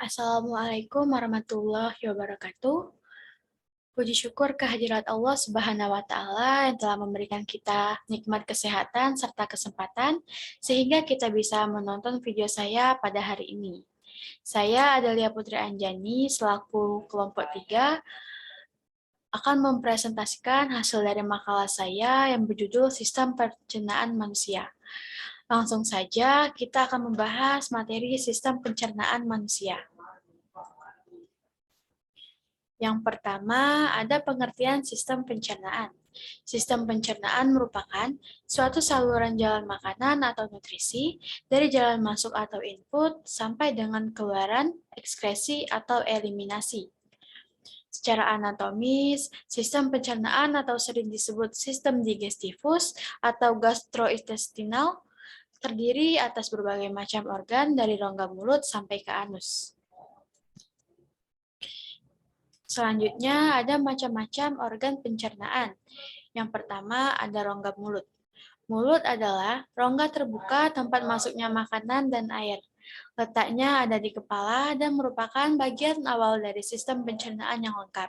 Assalamualaikum warahmatullahi wabarakatuh. Puji syukur kehadirat Allah Subhanahu wa Ta'ala yang telah memberikan kita nikmat kesehatan serta kesempatan sehingga kita bisa menonton video saya pada hari ini. Saya Adalia Putri Anjani selaku kelompok 3 akan mempresentasikan hasil dari makalah saya yang berjudul Sistem Pencernaan Manusia. Langsung saja kita akan membahas materi sistem pencernaan manusia. Yang pertama, ada pengertian sistem pencernaan. Sistem pencernaan merupakan suatu saluran jalan makanan atau nutrisi dari jalan masuk atau input sampai dengan keluaran, ekskresi, atau eliminasi. Secara anatomis, sistem pencernaan atau sering disebut sistem digestivus atau gastrointestinal terdiri atas berbagai macam organ dari rongga mulut sampai ke anus. Selanjutnya ada macam-macam organ pencernaan. Yang pertama ada rongga mulut. Mulut adalah rongga terbuka tempat masuknya makanan dan air. Letaknya ada di kepala dan merupakan bagian awal dari sistem pencernaan yang lengkap.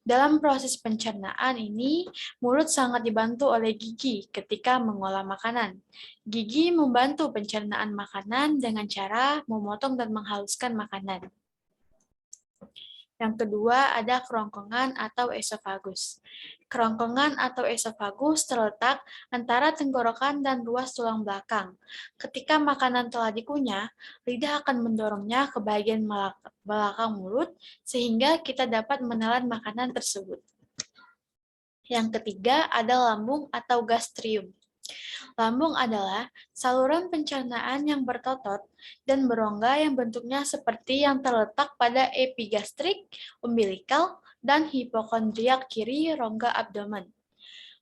Dalam proses pencernaan ini, mulut sangat dibantu oleh gigi ketika mengolah makanan. Gigi membantu pencernaan makanan dengan cara memotong dan menghaluskan makanan. Yang kedua ada kerongkongan atau esofagus. Kerongkongan atau esofagus terletak antara tenggorokan dan ruas tulang belakang. Ketika makanan telah dikunyah, lidah akan mendorongnya ke bagian belakang mulut sehingga kita dapat menelan makanan tersebut. Yang ketiga ada lambung atau gastrium. Lambung adalah saluran pencernaan yang bertotot dan berongga yang bentuknya seperti yang terletak pada epigastrik, umbilikal, dan hipokondriak kiri rongga abdomen.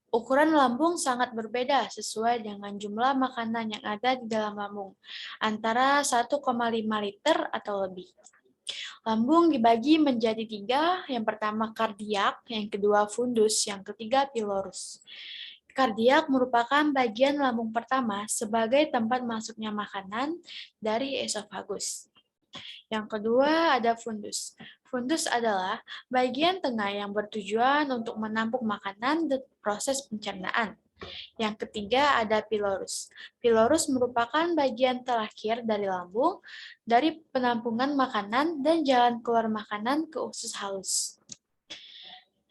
Ukuran lambung sangat berbeda sesuai dengan jumlah makanan yang ada di dalam lambung, antara 1,5 liter atau lebih. Lambung dibagi menjadi 3, yang pertama kardiak, yang kedua fundus, yang ketiga pilorus. Kardiak merupakan bagian lambung pertama sebagai tempat masuknya makanan dari esofagus. Yang kedua ada fundus. Fundus adalah bagian tengah yang bertujuan untuk menampung makanan dan proses pencernaan. Yang ketiga ada pilorus. Pilorus merupakan bagian terakhir dari lambung dari penampungan makanan dan jalan keluar makanan ke usus halus.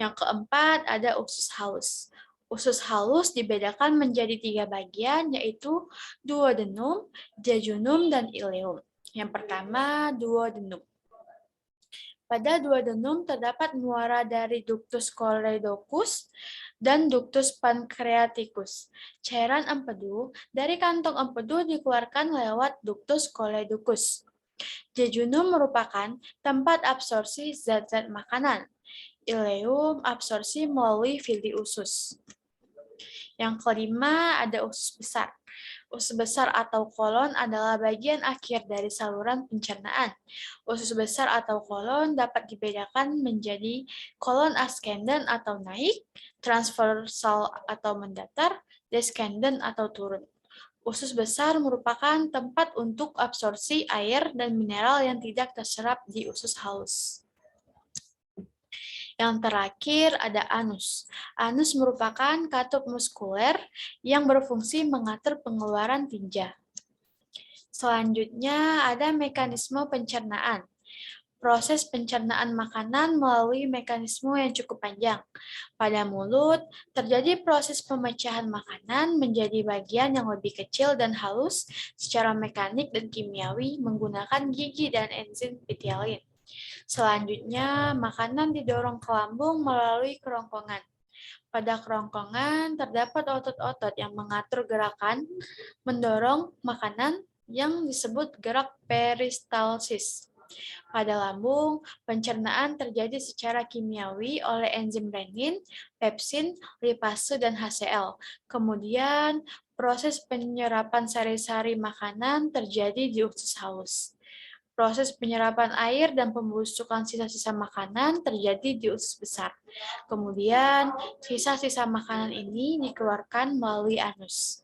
Yang keempat ada usus halus. Usus halus dibedakan menjadi 3 bagian, yaitu duodenum, jejunum, dan ileum. Yang pertama, duodenum. Pada duodenum terdapat muara dari ductus choledocus dan ductus pancreaticus. Cairan empedu dari kantong empedu dikeluarkan lewat ductus choledocus. Jejunum merupakan tempat absorpsi zat-zat makanan. Ileum absorpsi melalui villi usus. Yang kelima ada usus besar. Usus besar atau kolon adalah bagian akhir dari saluran pencernaan. Usus besar atau kolon dapat dibedakan menjadi kolon ascendent atau naik, transversal atau mendatar, descendant atau turun. Usus besar merupakan tempat untuk absorpsi air dan mineral yang tidak terserap di usus halus. Yang terakhir ada anus. Anus merupakan katup muskuler yang berfungsi mengatur pengeluaran tinja. Selanjutnya ada mekanisme pencernaan. Proses pencernaan makanan melalui mekanisme yang cukup panjang. Pada mulut, terjadi proses pemecahan makanan menjadi bagian yang lebih kecil dan halus secara mekanik dan kimiawi menggunakan gigi dan enzim pitialin. Selanjutnya, makanan didorong ke lambung melalui kerongkongan. Pada kerongkongan, terdapat otot-otot yang mengatur gerakan mendorong makanan yang disebut gerak peristalsis. Pada lambung, pencernaan terjadi secara kimiawi oleh enzim renin, pepsin, lipase, dan HCl. Kemudian, proses penyerapan sari-sari makanan terjadi di usus halus. Proses penyerapan air dan pembusukan sisa-sisa makanan terjadi di usus besar. Kemudian, sisa-sisa makanan ini dikeluarkan melalui anus.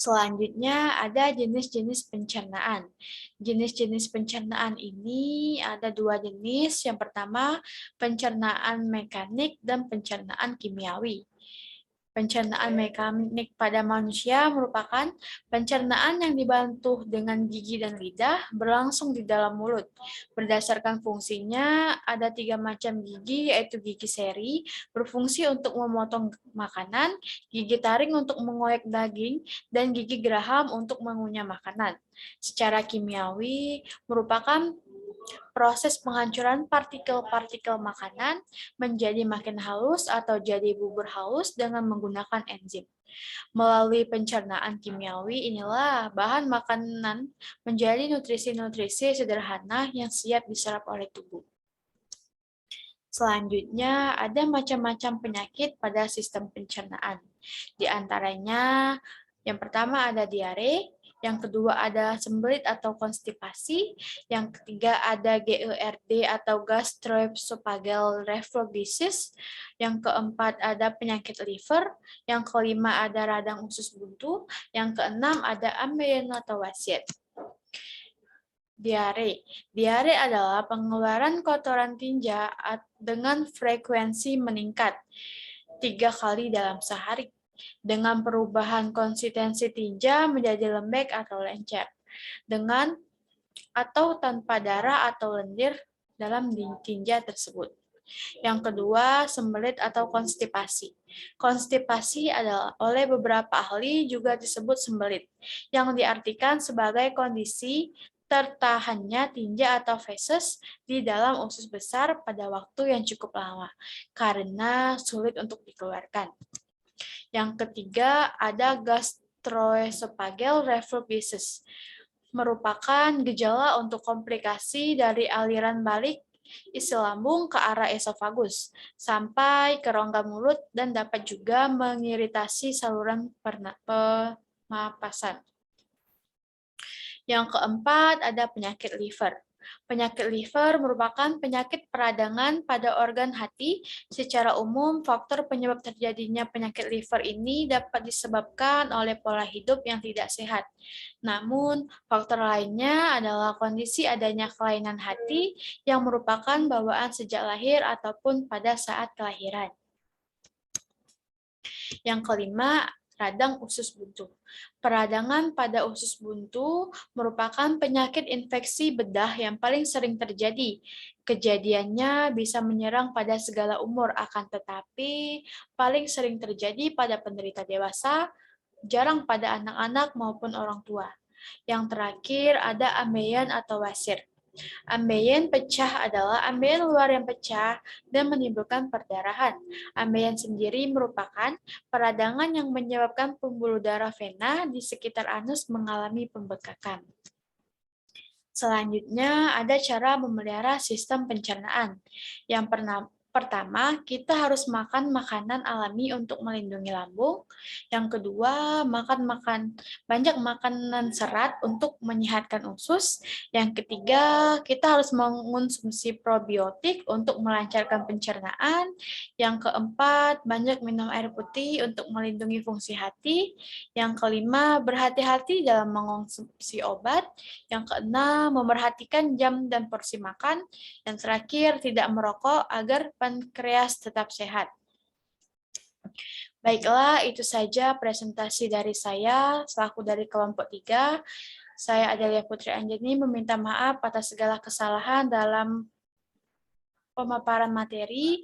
Selanjutnya ada jenis-jenis pencernaan. Jenis-jenis pencernaan ini ada dua jenis. Yang pertama, pencernaan mekanik dan pencernaan kimiawi. Pencernaan mekanik pada manusia merupakan pencernaan yang dibantu dengan gigi dan lidah berlangsung di dalam mulut. Berdasarkan fungsinya, ada 3 macam gigi, yaitu gigi seri, berfungsi untuk memotong makanan, gigi taring untuk mengoyak daging, dan gigi geraham untuk mengunyah makanan. Secara kimiawi, merupakan proses penghancuran partikel-partikel makanan menjadi makin halus atau jadi bubur halus dengan menggunakan enzim. Melalui pencernaan kimiawi inilah bahan makanan menjadi nutrisi-nutrisi sederhana yang siap diserap oleh tubuh. Selanjutnya, ada macam-macam penyakit pada sistem pencernaan. Di antaranya, yang pertama ada diare, yang kedua ada sembelit atau konstipasi, yang ketiga ada GERD atau gastroesophageal reflux, yang keempat ada penyakit liver, yang kelima ada radang usus buntu, yang keenam ada ambeien atau wasiat. Diare. Diare adalah pengeluaran kotoran tinja dengan frekuensi meningkat 3 kali dalam sehari, dengan perubahan konsistensi tinja menjadi lembek atau lencer, dengan atau tanpa darah atau lendir dalam tinja tersebut. Yang kedua, sembelit atau konstipasi. Konstipasi adalah oleh beberapa ahli juga disebut sembelit, yang diartikan sebagai kondisi tertahannya tinja atau feses di dalam usus besar pada waktu yang cukup lama, karena sulit untuk dikeluarkan. Yang ketiga, ada gastroesophageal reflux, merupakan gejala untuk komplikasi dari aliran balik isi lambung ke arah esofagus sampai ke rongga mulut dan dapat juga mengiritasi saluran pernapasan. Yang keempat ada penyakit liver. Penyakit liver merupakan penyakit peradangan pada organ hati. Secara umum, faktor penyebab terjadinya penyakit liver ini dapat disebabkan oleh pola hidup yang tidak sehat. Namun, faktor lainnya adalah kondisi adanya kelainan hati yang merupakan bawaan sejak lahir ataupun pada saat kelahiran. Yang kelima, radang usus buntu. Peradangan pada usus buntu merupakan penyakit infeksi bedah yang paling sering terjadi. Kejadiannya bisa menyerang pada segala umur, akan tetapi paling sering terjadi pada penderita dewasa, jarang pada anak-anak maupun orang tua. Yang terakhir ada ambeien atau wasir. Ambeien pecah adalah ambeien luar yang pecah dan menimbulkan perdarahan. Ambeien sendiri merupakan peradangan yang menyebabkan pembuluh darah vena di sekitar anus mengalami pembekakan. Selanjutnya ada cara memelihara sistem pencernaan. Yang pertama, kita harus makan makanan alami untuk melindungi lambung. Yang kedua, banyak makanan serat untuk menyehatkan usus. Yang ketiga, kita harus mengonsumsi probiotik untuk melancarkan pencernaan. Yang keempat, banyak minum air putih untuk melindungi fungsi hati. Yang kelima, berhati-hati dalam mengonsumsi obat. Yang keenam, memerhatikan jam dan porsi makan. Yang terakhir, tidak merokok agar pankreas tetap sehat. Baiklah, itu saja presentasi dari saya selaku dari kelompok 3. Saya Adelia Putri Anjani meminta maaf atas segala kesalahan dalam pemaparan materi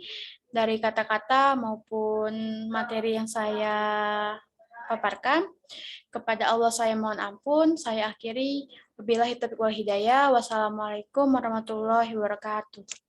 dari kata-kata maupun materi yang saya paparkan. Kepada Allah saya mohon ampun. Saya akhiri. Wabillahi taufiq wal hidayah. Wassalamualaikum warahmatullahi wabarakatuh.